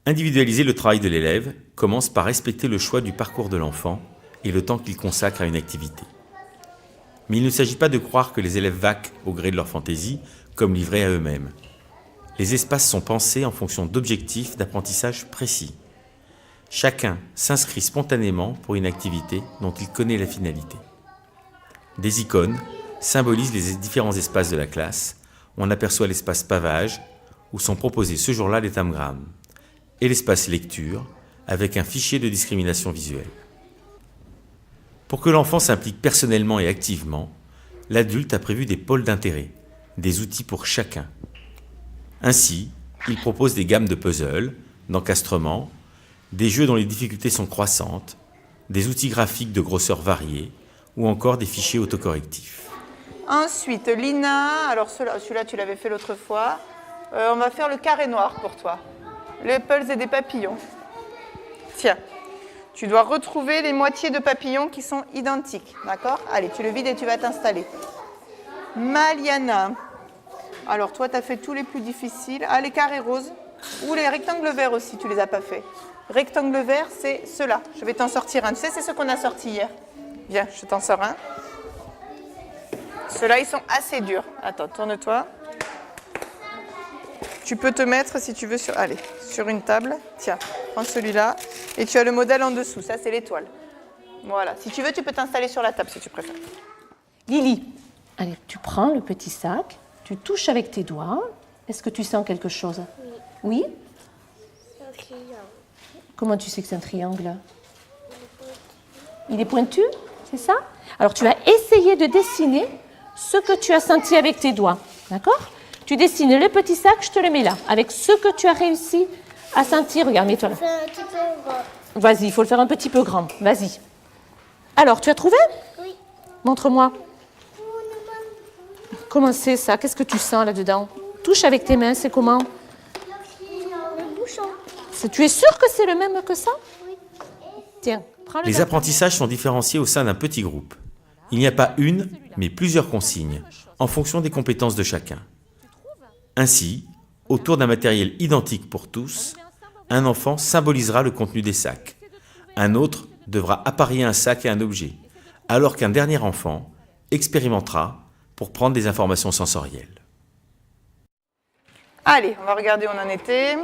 Individualiser le travail de l'élève commence par respecter le choix du parcours de l'enfant et le temps qu'il consacre à une activité. Mais il ne s'agit pas de croire que les élèves vaquent au gré de leur fantaisie, comme livrés à eux-mêmes. Les espaces sont pensés en fonction d'objectifs d'apprentissage précis. Chacun s'inscrit spontanément pour une activité dont il connaît la finalité. Des icônes symbolisent les différents espaces de la classe. On aperçoit l'espace pavage, où sont proposés ce jour-là les tamgrammes, et l'espace lecture, avec un fichier de discrimination visuelle. Pour que l'enfant s'implique personnellement et activement, l'adulte a prévu des pôles d'intérêt, des outils pour chacun. Ainsi, il propose des gammes de puzzles, d'encastrement, des jeux dont les difficultés sont croissantes, des outils graphiques de grosseur variée, ou encore des fichiers autocorrectifs. Ensuite, Lina, alors celui-là tu l'avais fait l'autre fois, on va faire le carré noir pour toi. Les puzzles et des papillons. Tiens, tu dois retrouver les moitiés de papillons qui sont identiques, d'accord? Allez, tu le vides et tu vas t'installer. Maliana, alors toi tu as fait tous les plus difficiles. Ah, les carrés roses ou les rectangles verts aussi, tu les as pas fait. Rectangle vert, c'est ceux-là. Je vais t'en sortir un. Tu sais, c'est ce qu'on a sorti hier. Viens, je t'en sors un. Ceux-là, ils sont assez durs. Attends, tourne-toi. Tu peux te mettre, si tu veux, sur une table. Tiens, prends celui-là. Et tu as le modèle en dessous. Ça, c'est l'étoile. Voilà. Si tu veux, tu peux t'installer sur la table, si tu préfères. Lily, allez, tu prends le petit sac, tu touches avec tes doigts. Est-ce que tu sens quelque chose? Oui. C'est un triangle. Comment tu sais que c'est un triangle? Il est pointu, c'est ça? Alors, tu vas essayer de dessiner ce que tu as senti avec tes doigts, d'accord? Tu dessines le petit sac, je te le mets là, avec ce que tu as réussi à sentir. Regarde, mets-toi là. C'est un petit peu grand. Vas-y, il faut le faire un petit peu grand. Vas-y. Alors, tu as trouvé? Oui. Montre-moi. Comment c'est ça? Qu'est-ce que tu sens là-dedans? Touche avec tes mains, c'est comment? Le bouchon. Tu es sûr que c'est le même que ça? Oui. Tiens, prends-le. Les apprentissages sont différenciés au sein d'un petit groupe. Il n'y a pas une, mais plusieurs consignes, en fonction des compétences de chacun. Ainsi, autour d'un matériel identique pour tous, un enfant symbolisera le contenu des sacs. Un autre devra apparier un sac et un objet, alors qu'un dernier enfant expérimentera pour prendre des informations sensorielles. Allez, on va regarder où on en était.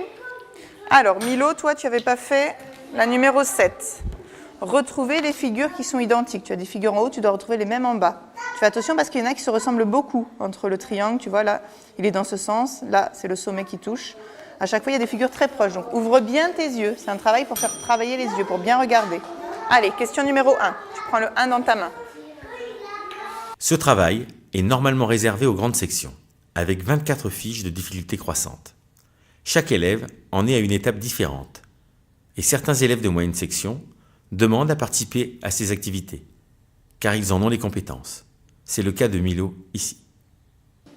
Alors, Milo, toi, tu n'avais pas fait la numéro 7. Retrouver les figures qui sont identiques. Tu as des figures en haut, tu dois retrouver les mêmes en bas. Tu fais attention parce qu'il y en a qui se ressemblent beaucoup entre le triangle. Tu vois, là, il est dans ce sens. Là, c'est le sommet qui touche. À chaque fois, il y a des figures très proches. Donc, ouvre bien tes yeux. C'est un travail pour faire travailler les yeux, pour bien regarder. Allez, question numéro 1. Tu prends le 1 dans ta main. Ce travail est normalement réservé aux grandes sections, avec 24 fiches de difficulté croissante. Chaque élève en est à une étape différente. Et certains élèves de moyenne section demandent à participer à ces activités, car ils en ont les compétences. C'est le cas de Milo ici. Tu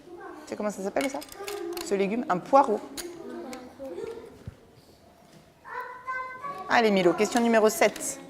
sais comment ça s'appelle ça? Ce légume, un poireau. Allez Milo, question numéro 7.